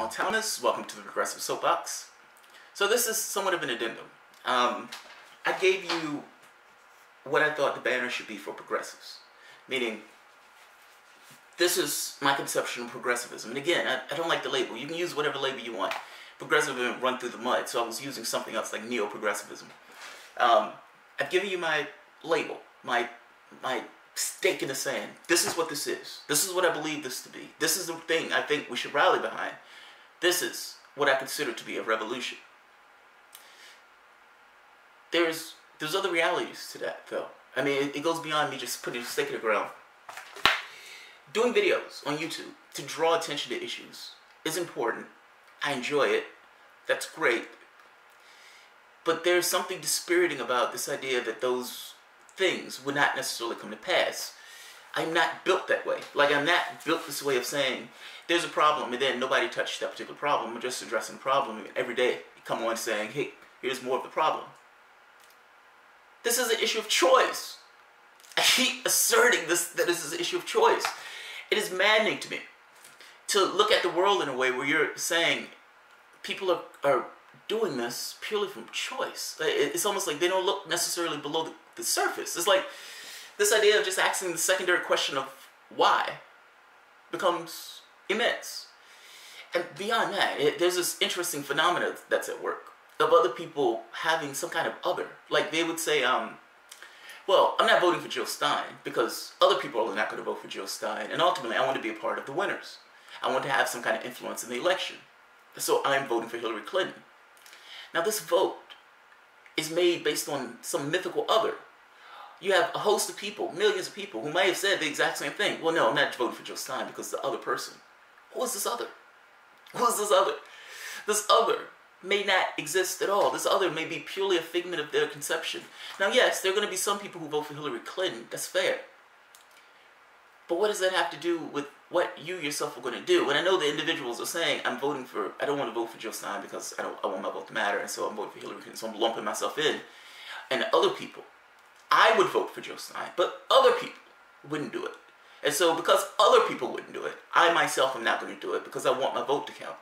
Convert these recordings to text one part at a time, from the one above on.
small towners. Welcome to the Progressive Soapbox. So this is somewhat of an addendum. I gave you what I thought the banner should be for progressives. Meaning, this is my conception of progressivism. And again, I don't like the label. You can use whatever label you want. Progressivism run through the mud, so I was using something else like neo-progressivism. I've given you my label, my stake in the sand. This is what this is. This is what I believe this to be. This is the thing I think we should rally behind. This is what I consider to be a revolution. There's other realities to that, though. I mean, it goes beyond me just putting a stake in the ground. Doing videos on YouTube to draw attention to issues is important. I enjoy it. That's great. But there's something dispiriting about this idea that those things would not necessarily come to pass. I'm not built that way. Like, I'm not built this way of saying, there's a problem, and then nobody touched that particular problem. I'm just addressing the problem. And every day, you come on saying, hey, here's more of the problem. This is an issue of choice. I keep asserting that this is an issue of choice. It is maddening to me to look at the world in a way where you're saying people are doing this purely from choice. It's almost like they don't look necessarily below the surface. It's like this idea of just asking the secondary question of why becomes immense. And beyond that, there's this interesting phenomena that's at work of other people having some kind of other. Like they would say, well, I'm not voting for Jill Stein because other people are not going to vote for Jill Stein. And ultimately, I want to be a part of the winners. I want to have some kind of influence in the election. So I'm voting for Hillary Clinton. Now this vote is made based on some mythical other. You have a host of people, millions of people, who might have said the exact same thing. Well, no, I'm not voting for Jill Stein because the other person. Who is this other? Who is this other? This other may not exist at all. This other may be purely a figment of their conception. Now, yes, there are going to be some people who vote for Hillary Clinton. That's fair. But what does that have to do with what you yourself are going to do? And I know the individuals are saying, I don't want to vote for Jill Stein because I want my vote to matter, and so I'm voting for Hillary Clinton, so I'm lumping myself in. And other people, I would vote for Jill Stein, but other people wouldn't do it. And so because other people wouldn't do it, I myself am not going to do it because I want my vote to count.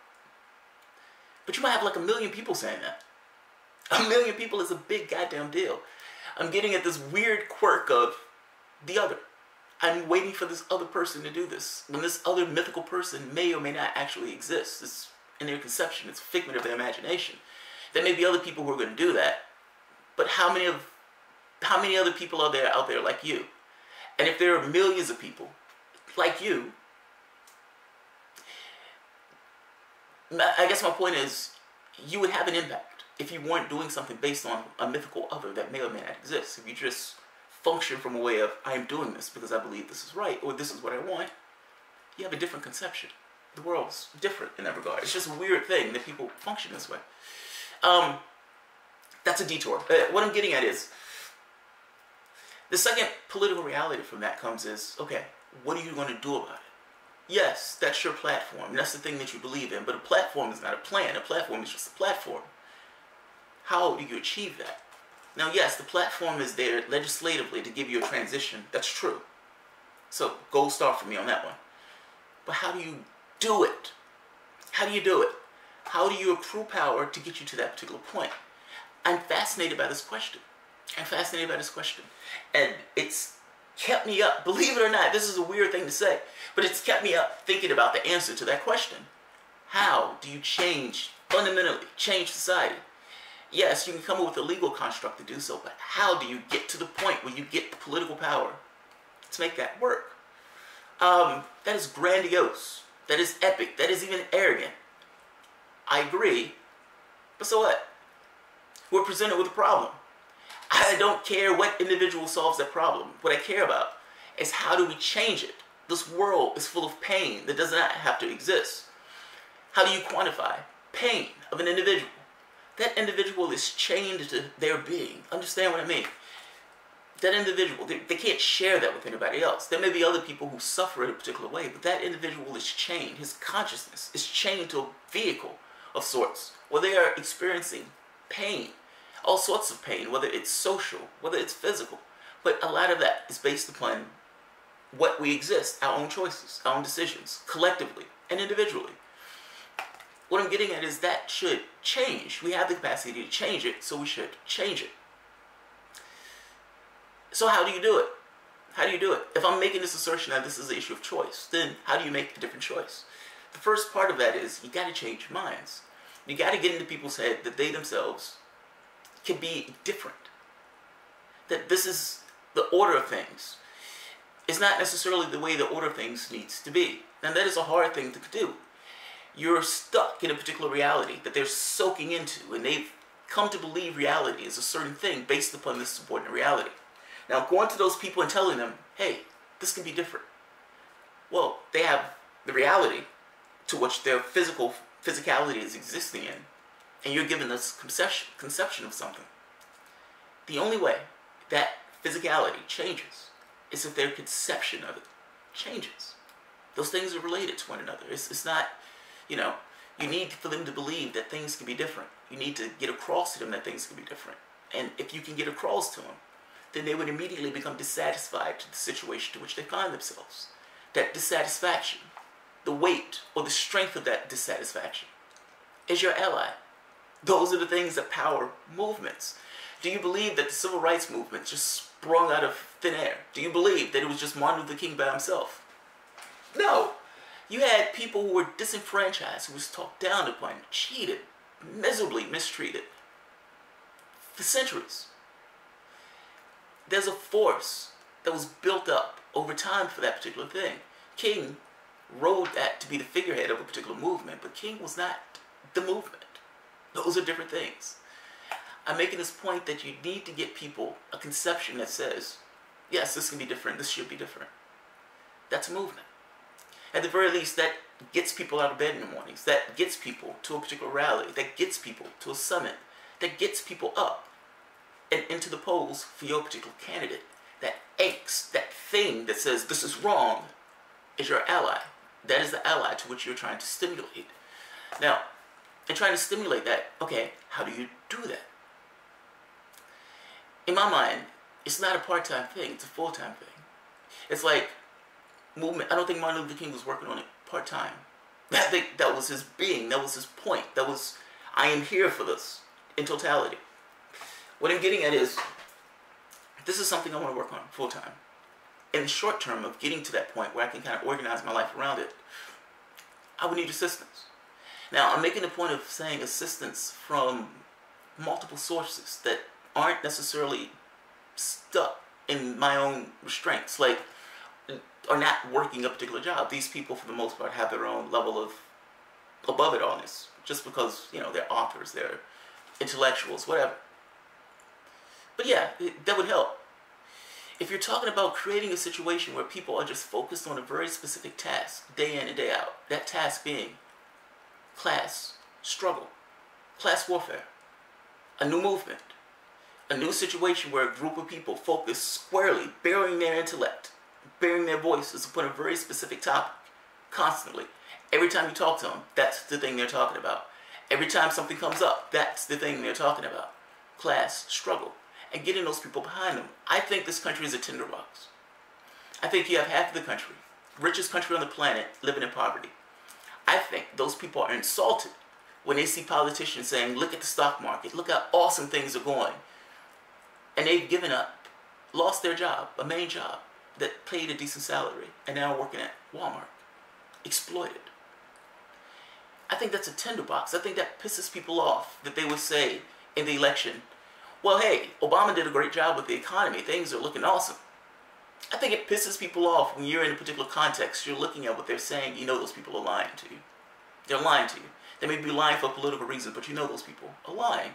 But you might have like 1 million people saying that. 1 million people is a big goddamn deal. I'm getting at this weird quirk of the other. I'm waiting for this other person to do this. When this other mythical person may or may not actually exist. It's in their conception. It's a figment of their imagination. There may be other people who are going to do that. But how many other people are there out there like you? And if there are millions of people like you, I guess my point is, you would have an impact if you weren't doing something based on a mythical other that may or may not exist. If you just function from a way of, I am doing this because I believe this is right, or this is what I want, you have a different conception. The world's different in that regard. It's just a weird thing that people function this way. That's a detour. What I'm getting at is, the second political reality from that comes is, okay, what are you going to do about it? Yes, that's your platform. That's the thing that you believe in. But a platform is not a plan. A platform is just a platform. How do you achieve that? Now, yes, the platform is there legislatively to give you a transition. That's true. So, gold star for me on that one. But how do you do it? How do you do it? How do you accrue power to get you to that particular point? I'm fascinated by this question. I'm fascinated by this question. And it's kept me up. Believe it or not, this is a weird thing to say, but it's kept me up thinking about the answer to that question. How do you fundamentally change society? Yes, you can come up with a legal construct to do so, but how do you get to the point where you get the political power to make that work? That is grandiose. That is epic. That is even arrogant. I agree, but so what? We're presented with a problem. I don't care what individual solves that problem. What I care about is how do we change it? This world is full of pain that does not have to exist. How do you quantify pain of an individual? That individual is chained to their being. Understand what I mean? That individual, they can't share that with anybody else. There may be other people who suffer in a particular way, but that individual is chained. His consciousness is chained to a vehicle of sorts where they are experiencing pain. All sorts of pain, whether it's social, whether it's physical. But a lot of that is based upon what we exist, our own choices, our own decisions, collectively and individually. What I'm getting at is that should change. We have the capacity to change it, so we should change it. So how do you do it? How do you do it? If I'm making this assertion that this is an issue of choice, then how do you make a different choice? The first part of that is you got to change your minds. You got to get into people's head that they themselves can be different. That this is the order of things. It's not necessarily the way the order of things needs to be. And that is a hard thing to do. You're stuck in a particular reality that they're soaking into, and they've come to believe reality is a certain thing based upon this subordinate reality. Now, going to those people and telling them, hey, this can be different. Well, they have the reality to which their physicality is existing in, and you're given this conception of something. The only way that physicality changes is if their conception of it changes. Those things are related to one another. It's not, you need for them to believe that things can be different. You need to get across to them that things can be different. And if you can get across to them, then they would immediately become dissatisfied to the situation to which they find themselves. That dissatisfaction, the weight or the strength of that dissatisfaction, is your ally. Those are the things that power movements. Do you believe that the civil rights movement just sprung out of thin air? Do you believe that it was just Martin Luther King by himself? No. You had people who were disenfranchised, who was talked down upon, cheated, miserably mistreated for centuries. There's a force that was built up over time for that particular thing. King rode that to be the figurehead of a particular movement, but King was not the movement. Those are different things. I'm making this point that you need to get people a conception that says, yes, this can be different, this should be different. That's a movement. At the very least, that gets people out of bed in the mornings, that gets people to a particular rally, that gets people to a summit, that gets people up and into the polls for your particular candidate. That angst, that thing that says this is wrong, is your ally. That is the ally to which you're trying to stimulate. Now, in trying to stimulate that, okay, how do you do that? In my mind, it's not a part-time thing, it's a full-time thing. It's like movement. I don't think Martin Luther King was working on it part-time. I think that was his being, that was his point. That was, I am here for this in totality. What I'm getting at is, this is something I want to work on full-time. In the short term of getting to that point where I can kind of organize my life around it, I would need assistance. Now, I'm making a point of saying assistance from multiple sources that aren't necessarily stuck in my own restraints, like, are not working a particular job. These people, for the most part, have their own level of above-it-allness, just because, they're authors, they're intellectuals, whatever. But yeah, that would help. If you're talking about creating a situation where people are just focused on a very specific task, day in and day out, that task being class struggle, class warfare, a new movement, a new situation where a group of people focus squarely, bearing their intellect, bearing their voices upon a very specific topic, constantly. Every time you talk to them, that's the thing they're talking about. Every time something comes up, that's the thing they're talking about. Class struggle. And getting those people behind them. I think this country is a tinderbox. I think you have half of the country, richest country on the planet, living in poverty. I think those people are insulted when they see politicians saying, look at the stock market, look how awesome things are going. And they've given up, lost their job, a main job that paid a decent salary, and now are working at Walmart. Exploited. I think that's a tinderbox. I think that pisses people off that they would say in the election, well, hey, Obama did a great job with the economy. Things are looking awesome. I think it pisses people off when you're in a particular context, you're looking at what they're saying, those people are lying to you. They're lying to you. They may be lying for political reasons, but those people are lying.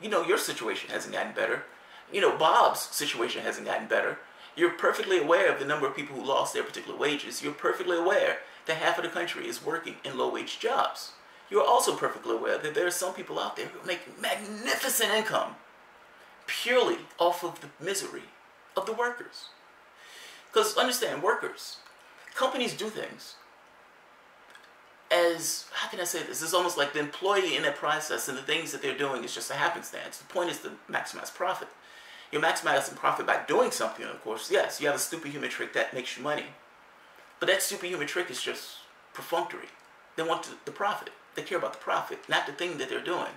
Your situation hasn't gotten better. Bob's situation hasn't gotten better. You're perfectly aware of the number of people who lost their particular wages. You're perfectly aware that half of the country is working in low-wage jobs. You're also perfectly aware that there are some people out there who make magnificent income purely off of the misery of the workers. Because understand, workers, companies do things as, how can I say this? It's almost like the employee in that process, and the things that they're doing is just a happenstance. The point is to maximize profit. You're maximizing profit by doing something, of course. Yes, you have a superhuman trick that makes you money. But that superhuman trick is just perfunctory. They want the profit. They care about the profit, not the thing that they're doing.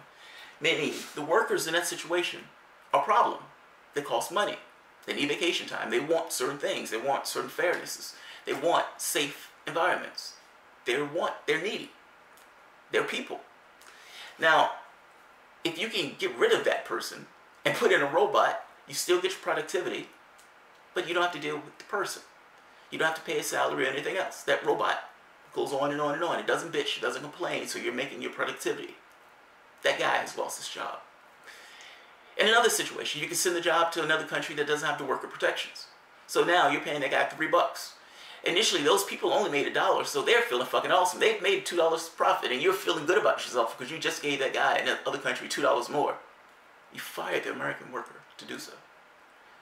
Meaning, the workers in that situation are a problem. They cost money. They need vacation time. They want certain things. They want certain fairnesses. They want safe environments. They're needy. They're people. Now, if you can get rid of that person and put in a robot, you still get your productivity, but you don't have to deal with the person. You don't have to pay a salary or anything else. That robot goes on and on and on. It doesn't bitch. It doesn't complain. So you're making your productivity. That guy has lost his job. In another situation, you can send the job to another country that doesn't have the worker protections. So now you're paying that guy $3. Initially, those people only made $1, so they're feeling fucking awesome. They've made $2 profit, and you're feeling good about yourself because you just gave that guy in that other country $2 more. You fired the American worker to do so.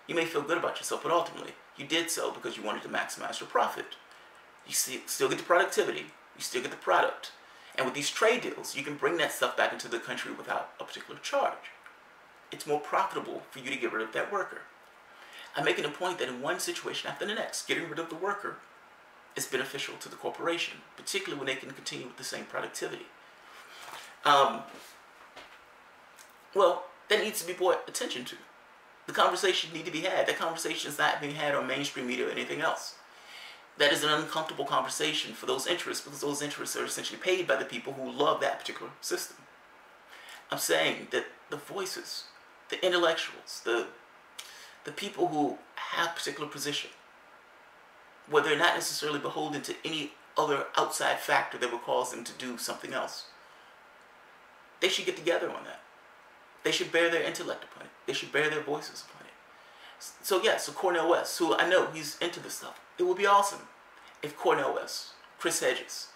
You may feel good about yourself, but ultimately, you did so because you wanted to maximize your profit. You still get the productivity. You still get the product. And with these trade deals, you can bring that stuff back into the country without a particular charge. It's more profitable for you to get rid of that worker. I'm making a point that in one situation after the next, getting rid of the worker is beneficial to the corporation, particularly when they can continue with the same productivity. Well, that needs to be brought attention to. The conversation needs to be had. That conversation is not being had on mainstream media or anything else. That is an uncomfortable conversation for those interests, because those interests are essentially paid by the people who love that particular system. I'm saying that the voices, the intellectuals, the people who have a particular position, where they're not necessarily beholden to any other outside factor that would cause them to do something else, they should get together on that. They should bear their intellect upon it. They should bear their voices upon it. So yeah, so Cornel West, who I know he's into this stuff, it would be awesome if Cornel West, Chris Hedges,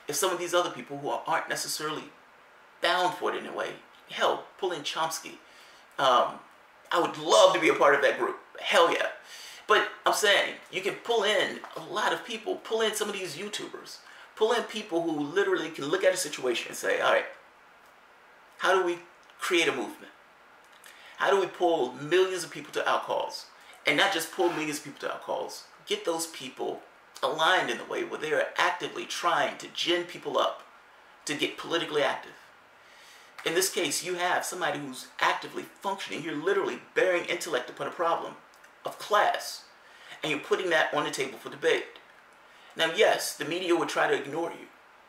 if some of these other people who aren't necessarily bound for it in a way, hell, pull in Chomsky. I would love to be a part of that group. Hell yeah. But I'm saying, you can pull in a lot of people, pull in some of these YouTubers, pull in people who literally can look at a situation and say, all right, how do we create a movement? How do we pull millions of people to our cause? And not just pull millions of people to our cause, get those people aligned in a way where they are actively trying to gin people up to get politically active. In this case, you have somebody who's actively functioning. You're literally bearing intellect upon a problem of class, and you're putting that on the table for debate. Now, yes, the media would try to ignore you,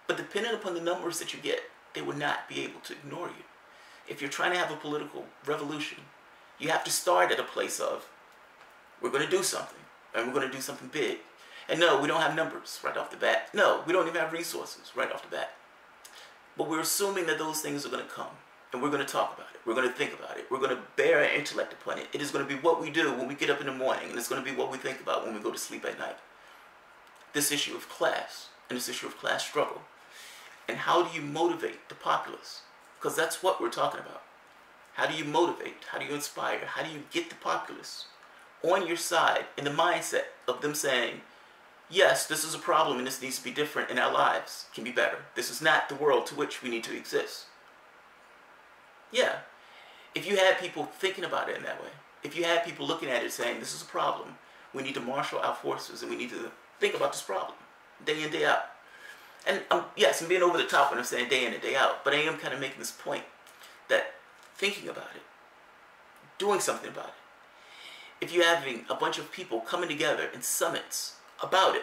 but depending upon the numbers that you get, they will not be able to ignore you. If you're trying to have a political revolution, you have to start at a place of, we're going to do something, and we're going to do something big. And no, we don't have numbers right off the bat. No, we don't even have resources right off the bat. But we're assuming that those things are going to come, and we're going to talk about it. We're going to think about it. We're going to bear our intellect upon it. It is going to be what we do when we get up in the morning, and it's going to be what we think about when we go to sleep at night. This issue of class, and this issue of class struggle. And how do you motivate the populace? Because that's what we're talking about. How do you motivate? How do you inspire? How do you get the populace on your side in the mindset of them saying, yes, this is a problem and this needs to be different and our lives can be better. This is not the world to which we need to exist. Yeah. If you had people thinking about it in that way, if you had people looking at it saying, this is a problem, we need to marshal our forces and we need to think about this problem day in, day out. And yes, I'm being over the top when I'm saying day in and day out, but I am kind of making this point that thinking about it, doing something about it, if you're having a bunch of people coming together in summits about it,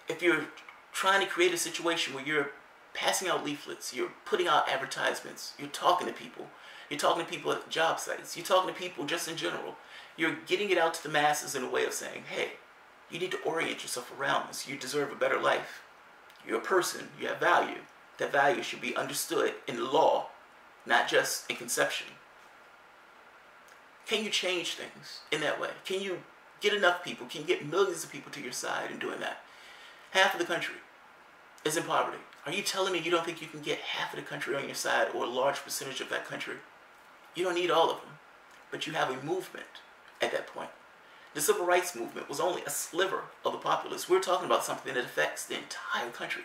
if you're trying to create a situation where you're passing out leaflets, you're putting out advertisements, you're talking to people at job sites, you're talking to people just in general, you're getting it out to the masses in a way of saying, hey, you need to orient yourself around this. You deserve a better life. You're a person. You have value. That value should be understood in law, not just in conception. Can you change things in that way? Can you get enough people? Can you get millions of people to your side in doing that? Half of the country is in poverty. Are you telling me you don't think you can get half of the country on your side or a large percentage of that country? You don't need all of them, but you have a movement at that point. The civil rights movement was only a sliver of the populace. We're talking about something that affects the entire country,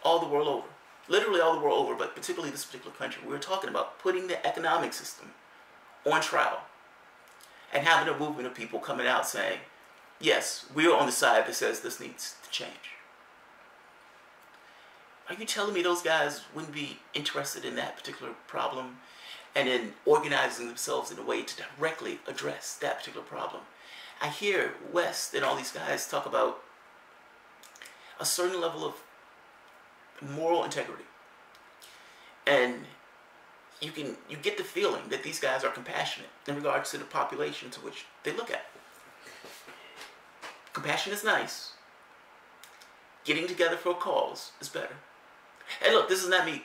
all the world over. Literally all the world over, but particularly this particular country. We're talking about putting the economic system on trial and having a movement of people coming out saying, yes, we're on the side that says this needs to change. Are you telling me those guys wouldn't be interested in that particular problem and in organizing themselves in a way to directly address that particular problem? I hear West and all these guys talk about a certain level of moral integrity. And you get the feeling that these guys are compassionate in regards to the population to which they look at. Compassion is nice. Getting together for a cause is better. And look, this is not me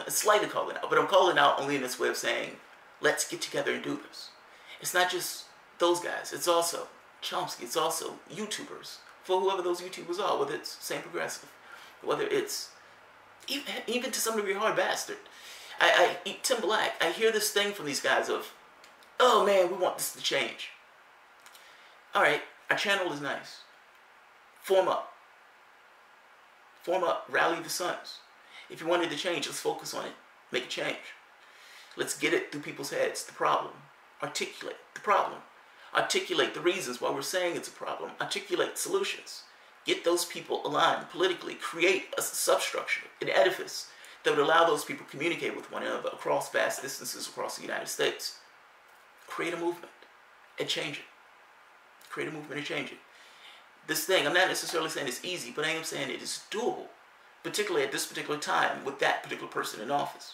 slightly calling out, but I'm calling out only in this way of saying, let's get together and do this. It's not just those guys. It's also Chomsky. It's also YouTubers. For whoever those YouTubers are, whether it's Sam Progressive, whether it's even to some degree Hard Bastard. Tim Black, I hear this thing from these guys of, oh man, we want this to change. Alright, our channel is nice. Form up. Form up. Rally the sons. If you wanted to change, let's focus on it. Make a change. Let's get it through people's heads. The problem. Articulate the problem. Articulate the reasons why we're saying it's a problem. Articulate solutions. Get those people aligned politically. Create a substructure, an edifice that would allow those people to communicate with one another across vast distances across the United States. Create a movement and change it. Create a movement and change it. This thing, I'm not necessarily saying it's easy, but I am saying it is doable, particularly at this particular time with that particular person in office.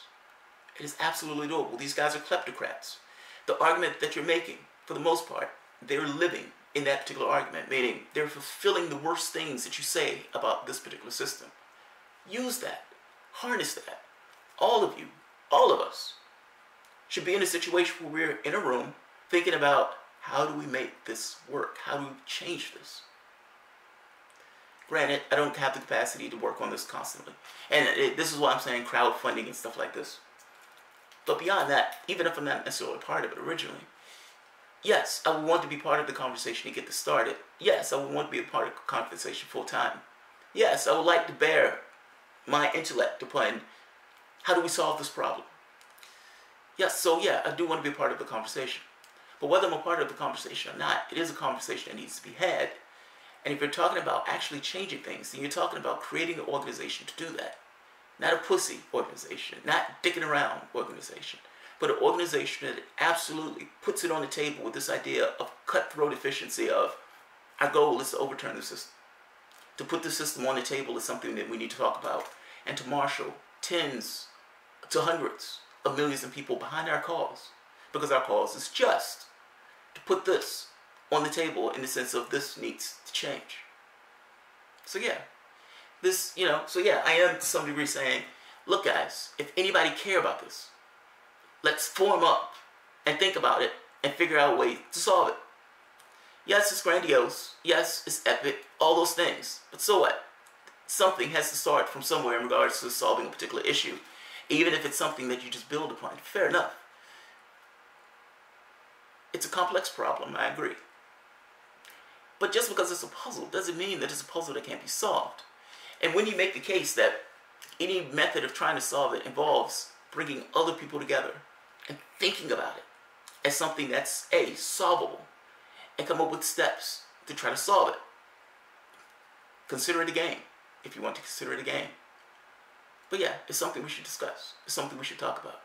It is absolutely doable. These guys are kleptocrats. The argument that you're making, for the most part, they're living in that particular argument, meaning they're fulfilling the worst things that you say about this particular system. Use that. Harness that. All of you, all of us, should be in a situation where we're in a room thinking about how do we make this work? How do we change this? Granted, I don't have the capacity to work on this constantly. And this is why I'm saying crowdfunding and stuff like this. But beyond that, even if I'm not necessarily part of it originally, yes, I would want to be part of the conversation to get this started. Yes, I would want to be a part of the conversation full time. Yes, I would like to bear my intellect upon how do we solve this problem. Yes, so yeah, I do want to be a part of the conversation. But whether I'm a part of the conversation or not, it is a conversation that needs to be had. And if you're talking about actually changing things, then you're talking about creating an organization to do that. Not a pussy organization, not dicking around organization, but an organization that absolutely puts it on the table with this idea of cutthroat efficiency of our goal is to overturn the system. To put the system on the table is something that we need to talk about, and to marshal tens to hundreds of millions of people behind our cause, because our cause is just to put this on the table in the sense of this needs to change. So yeah, I am to some degree saying, look guys, if anybody care about this, let's form up and think about it and figure out a way to solve it. Yes, it's grandiose. Yes, it's epic. All those things. But so what? Something has to start from somewhere in regards to solving a particular issue. Even if it's something that you just build upon. Fair enough. It's a complex problem, I agree. But just because it's a puzzle doesn't mean that it's a puzzle that can't be solved. And when you make the case that any method of trying to solve it involves bringing other people together and thinking about it as something that's solvable, and come up with steps to try to solve it. Consider it a game, if you want to consider it a game. But yeah, it's something we should discuss. It's something we should talk about.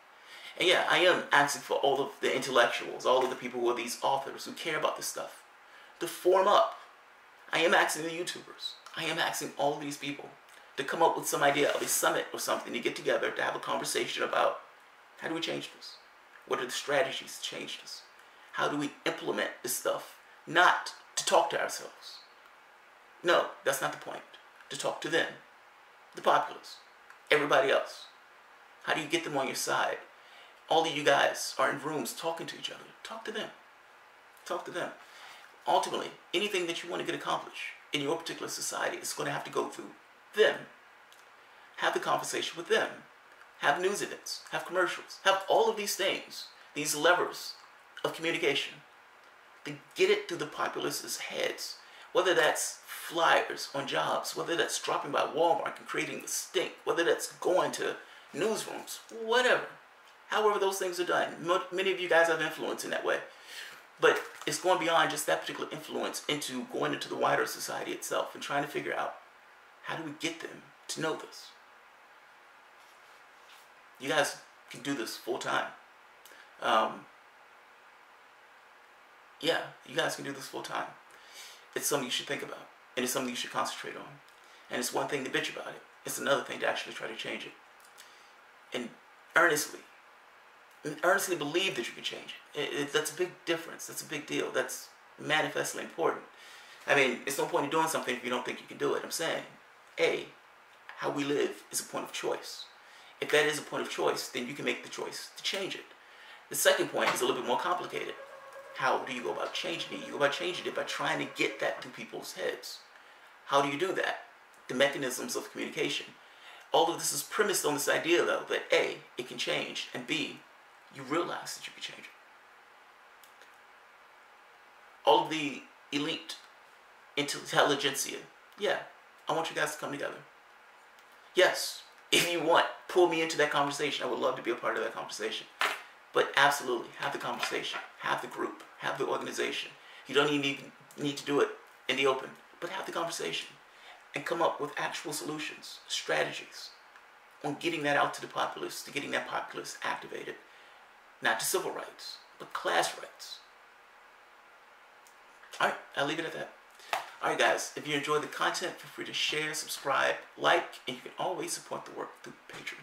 And yeah, I am asking for all of the intellectuals, all of the people who are these authors who care about this stuff, to form up. I am asking the YouTubers. I am asking all of these people to come up with some idea of a summit or something to get together to have a conversation about how do we change this? What are the strategies to change this? How do we implement this stuff? Not to talk to ourselves. No, that's not the point. To talk to them, the populace, everybody else. How do you get them on your side? All of you guys are in rooms talking to each other. Talk to them. Talk to them. Ultimately, anything that you want to get accomplished in your particular society is going to have to go through them. Have the conversation with them. Have news events. Have commercials. Have all of these things, these levers of communication, to get it through the populace's heads. Whether that's flyers on jobs, whether that's dropping by Walmart and creating the stink, whether that's going to newsrooms, whatever. However those things are done. Many of you guys have influence in that way. But it's going beyond just that particular influence into going into the wider society itself and trying to figure out how do we get them to know this? You guys can do this full time. Yeah, you guys can do this full time. It's something you should think about, and it's something you should concentrate on. And it's one thing to bitch about it. It's another thing to actually try to change it. And earnestly believe that you can change it. That's a big difference. That's a big deal. That's manifestly important. I mean, it's no point in doing something if you don't think you can do it. I'm saying, A, how we live is a point of choice. If that is a point of choice, then you can make the choice to change it. The second point is a little bit more complicated. How do you go about changing it? You go about changing it by trying to get that through people's heads. How do you do that? The mechanisms of communication. All of this is premised on this idea, though, that A, it can change, and B, you realize that you can change it. All of the elite intelligentsia, yeah, I want you guys to come together. Yes, if you want, pull me into that conversation. I would love to be a part of that conversation. But absolutely, have the conversation, have the group, have the organization. You don't even need to do it in the open, but have the conversation and come up with actual solutions, strategies on getting that out to the populace, to getting that populace activated. Not to civil rights, but class rights. Alright, I'll leave it at that. Alright guys, if you enjoyed the content, feel free to share, subscribe, like, and you can always support the work through Patreon.